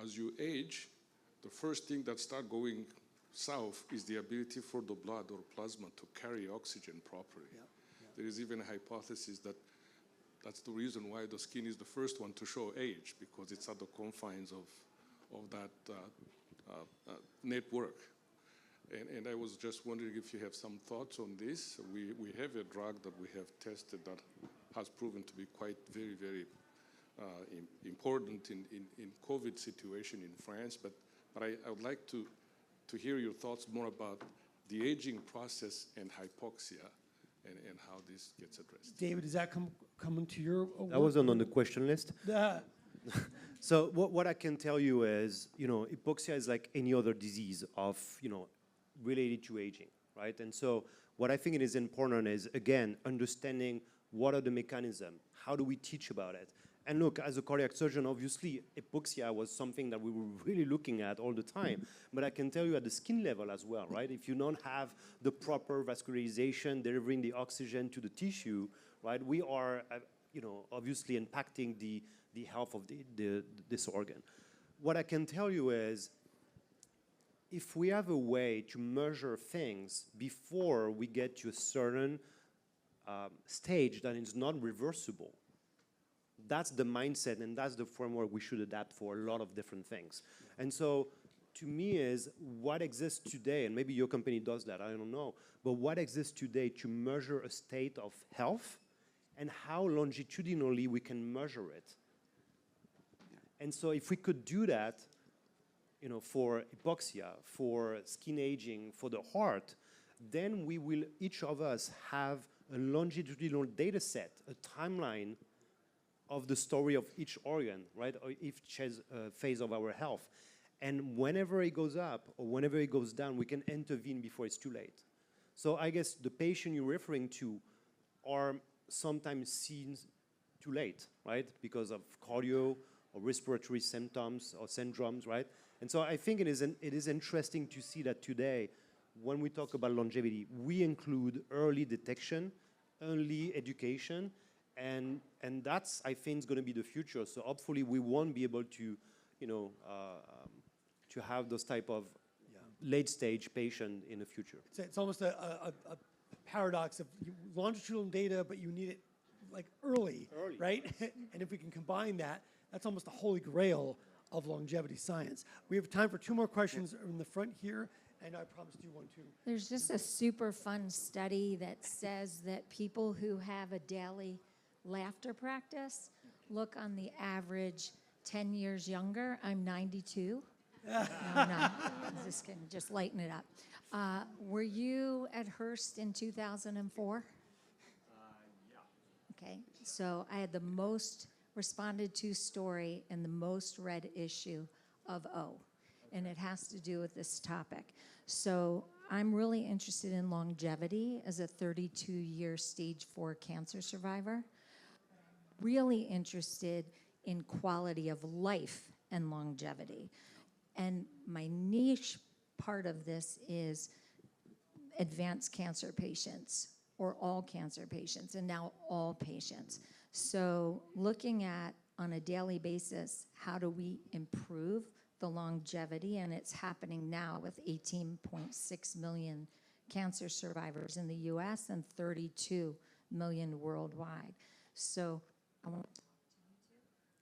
as you age, the first thing that starts going south is the ability for the blood or plasma to carry oxygen properly. Yeah. Yeah. There is even a hypothesis that that's the reason why the skin is the first one to show age, because it's at the confines of that network. And I was just wondering if you have some thoughts on this. We have a drug that we have tested that has proven to be quite very, very important in COVID situation in France, but I would like to hear your thoughts more about the aging process and hypoxia and how this gets addressed. David, does that come into your work? That wasn't on the question list. So what I can tell you is, hypoxia is like any other disease of, related to aging, right? And so what I think it is important is, again, understanding what are the mechanisms, how do we teach about it? And look, as a cardiac surgeon, obviously, hypoxia was something that we were really looking at all the time. But I can tell you at the skin level as well, right? If you don't have the proper vascularization, delivering the oxygen to the tissue, right, we are, obviously impacting the health of this organ. What I can tell you is, if we have a way to measure things before we get to a certain stage that is not reversible, that's the mindset and that's the framework we should adapt for a lot of different things. And so to me is what exists today, and maybe your company does that, I don't know, but what exists today to measure a state of health and how longitudinally we can measure it. And so if we could do that, for hypoxia, for skin aging, for the heart, then we will, each of us, have a longitudinal data set, a timeline of the story of each organ, right, or each phase of our health. And whenever it goes up or whenever it goes down, we can intervene before it's too late. So I guess the patient you're referring to are sometimes seen too late, right, because of cardio or respiratory symptoms or syndromes, right? And so I think it is interesting to see that today, when we talk about longevity, we include early detection, early education, and that's, I think, is going to be the future. So hopefully we won't be able to, to have those type of late-stage patient in the future. It's almost a paradox of longitudinal data, but you need it like early. Right? And if we can combine that, that's almost the holy grail of longevity science. We have time for 2 more questions in the front here, and I promised you one too. There's just a super fun study that says that people who have a daily laughter practice look on the average 10 years younger. I'm 92. No, just kidding, just lighten it up. Were you at Hearst in 2004? Yeah. Okay, so I had the most responded to story and the most read issue of O, and it has to do with this topic. So I'm really interested in longevity as a 32-year stage 4 cancer survivor. Really interested in quality of life and longevity. And my niche part of this is advanced cancer patients, or all cancer patients, and now all patients. So looking at, on a daily basis, how do we improve the longevity? And it's happening now with 18.6 million cancer survivors in the US and 32 million worldwide. So I want to,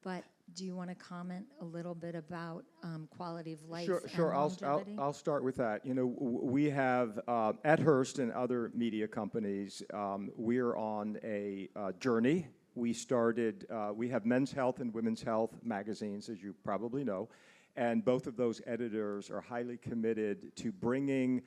but do you want to comment a little bit about quality of life Sure. and longevity? I'll start with that. You know, we have at Hearst and other media companies, we're on a journey. We started. We have Men's Health and Women's Health magazines, as you probably know, and both of those editors are highly committed to bringing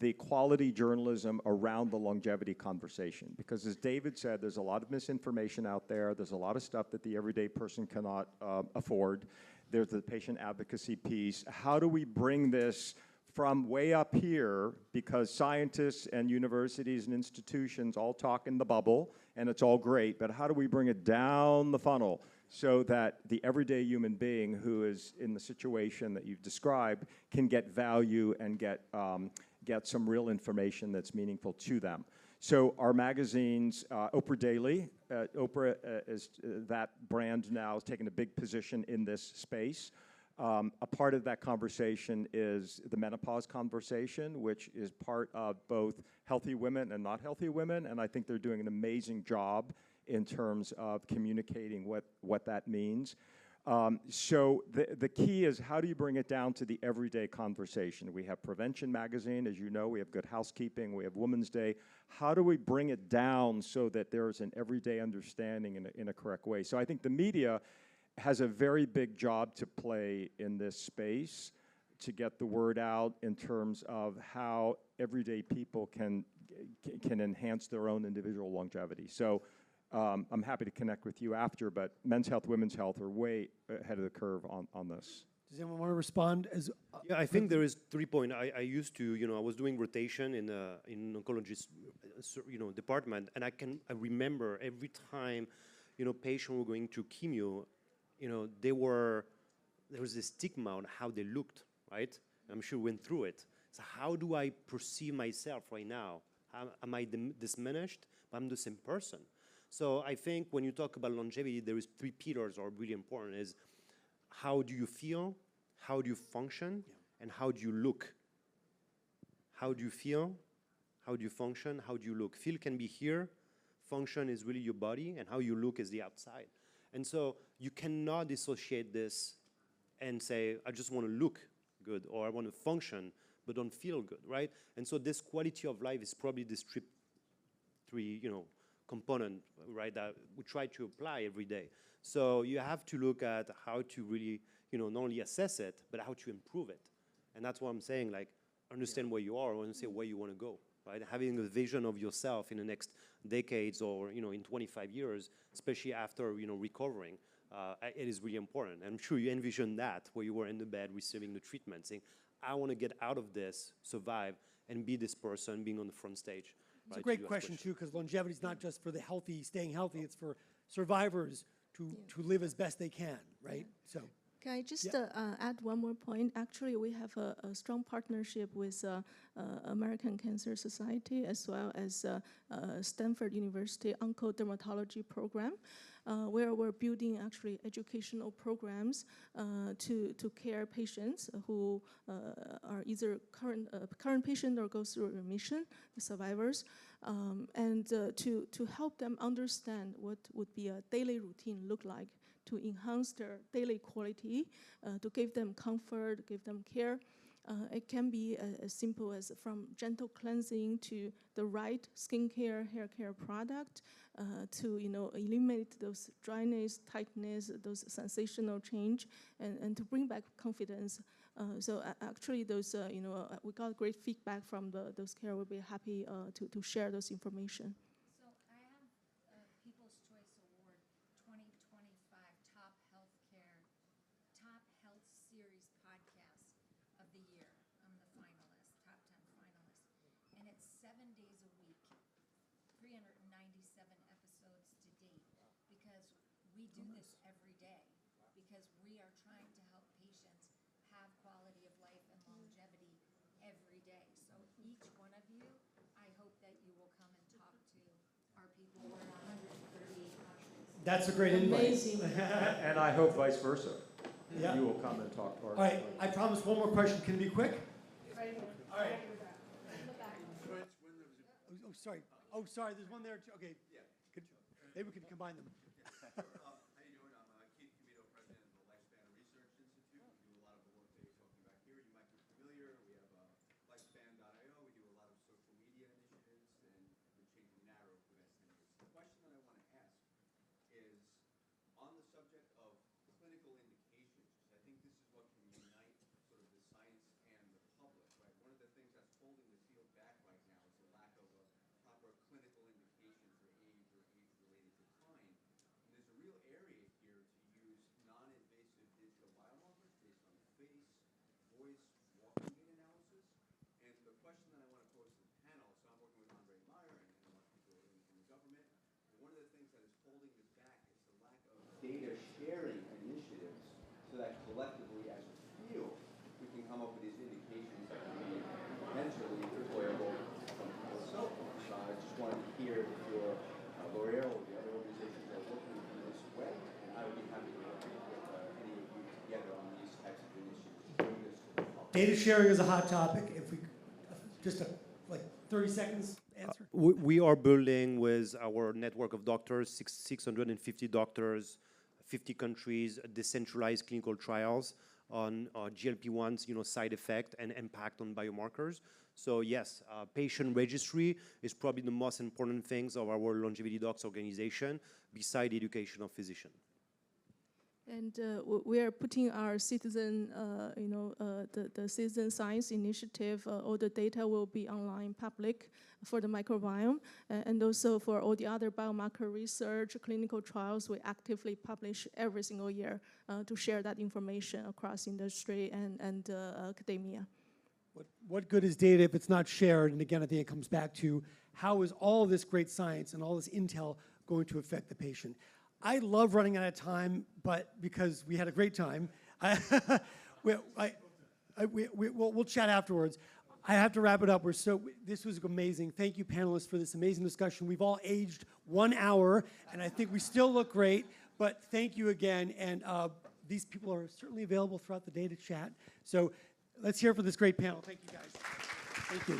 the quality journalism around the longevity conversation. Because as David said, there's a lot of misinformation out there. There's a lot of stuff that the everyday person cannot afford. There's the patient advocacy piece. How do we bring this from way up here, because scientists and universities and institutions all talk in the bubble, and it's all great, but how do we bring it down the funnel so that the everyday human being who is in the situation that you've described can get value and get some real information that's meaningful to them? So our magazines, Oprah Daily, Oprah is that brand now, is taking a big position in this space. A part of that conversation is the menopause conversation, which is part of both healthy women and not healthy women, and I think they're doing an amazing job in terms of communicating what that means. So the key is, how do you bring it down to the everyday conversation? We have Prevention Magazine, as you know, we have Good Housekeeping, we have Women's Day. How do we bring it down so that there's an everyday understanding in a correct way? So I think the media has a very big job to play in this space to get the word out in terms of how everyday people can enhance their own individual longevity. So I'm happy to connect with you after, but Men's Health, Women's Health are way ahead of the curve on this. Does anyone want to respond? Yeah, I think there is 3 points. I used to, I was doing rotation in oncologist, department, and I remember every time, patients were going to chemo, there was this stigma on how they looked, right? I'm sure we went through it. So how do I perceive myself right now? Am I diminished? But I'm the same person. So I think when you talk about longevity, there is 3 pillars are really important. Is how do you feel, how do you function, and how do you look? How do you feel, how do you function, how do you look? Feel can be here, function is really your body, and how you look is the outside. And so you cannot dissociate this and say, I just want to look good, or I want to function, but don't feel good, right? And so this quality of life is probably this 3 component, right, that we try to apply every day. So you have to look at how to really, not only assess it, but how to improve it. And that's what I'm saying, like, understand where you are, and say where you want to go, right? Having a vision of yourself in the next decades or, in 25 years, especially after, recovering, it is really important. And I'm sure you envision that where you were in the bed receiving the treatment, saying, I want to get out of this, survive, and be this person being on the front stage. It's a great question, too, because longevity is not just for the healthy, staying healthy. It's for survivors to live as best they can, right? So. Can I just add one more point? Actually, we have a strong partnership with American Cancer Society as well as Stanford University Oncodermatology Program, where we're building actually educational programs to care patients who are either current patient or go through remission, the survivors, and to help them understand what would be a daily routine look like, to enhance their daily quality, to give them comfort, give them care. It can be as simple as from gentle cleansing to the right skincare, hair care product, to eliminate those dryness, tightness, those sensational change, and to bring back confidence. So actually, those we got great feedback from those care. We'll be happy to share those information. So I have People's Choice Award 2025 Top Health Series Podcast of the Year. I'm the finalist, top 10 finalist. And it's 7 days a week, 397 episodes to date, because we do this every day, because we are trying to help patients have quality of life and longevity every day. So each one of you, I hope that you will come and talk to our people. We're in 138 countries. That's a great invite. Amazing. And I hope vice versa. Yeah. You will come and talk to our. All right, I promise one more question. Can it be quick? Right here. All right. In the back. Oh, sorry. Oh, sorry. There's one there. Okay. Yeah. Maybe we could combine them. How you doing? I'm Keith Comito, president of the Lifespan Research Institute. We do a lot of the work that you're talking about here. You might be familiar. We have lifespan.io. We do a lot of social media initiatives, and we're changing narrow for the next 10 years. The question that I want to ask is on the subject of clinical indications, because I think this is what can unite sort of the science and the public, right? One of the things that's holding the field back right now is the lack of proper clinical indications for age-related decline. And there's a real area here to use non-invasive digital biomarkers based on face, voice, walking gait analysis. And the question that I want to pose to the panel, so I'm working with Andre Meyer and a lot of people in the government, and one of the things that is holding this back is the lack of data sharing initiatives so that collectively as a field we can come up with these indications that can be potentially deployable from people's cell phones. I just wanted to hear if your L'Oreal or the other organizations are working in this way, and I would be happy to work with any of you together on these types of initiatives to bring this to the public. Data sharing is a hot topic. If we just like 30 seconds answer. We are building with our network of doctors, 650 doctors, 50 countries, decentralized clinical trials on GLP-1's side effect and impact on biomarkers. So yes, patient registry is probably the most important things of our Longevity Docs organization, beside education of physician. And we are putting our citizen, the citizen science initiative. All the data will be online, public for the microbiome, and also for all the other biomarker research, clinical trials. We actively publish every single year to share that information across industry and academia. What good is data if it's not shared? And again, I think it comes back to how is all this great science and all this intel going to affect the patient? I love running out of time, but because we had a great time, we'll chat afterwards. I have to wrap it up. This was amazing. Thank you, panelists, for this amazing discussion. We've all aged 1 hour, and I think we still look great, but thank you again. And these people are certainly available throughout the day to chat. So let's hear for this great panel. Thank you, guys. Thank you.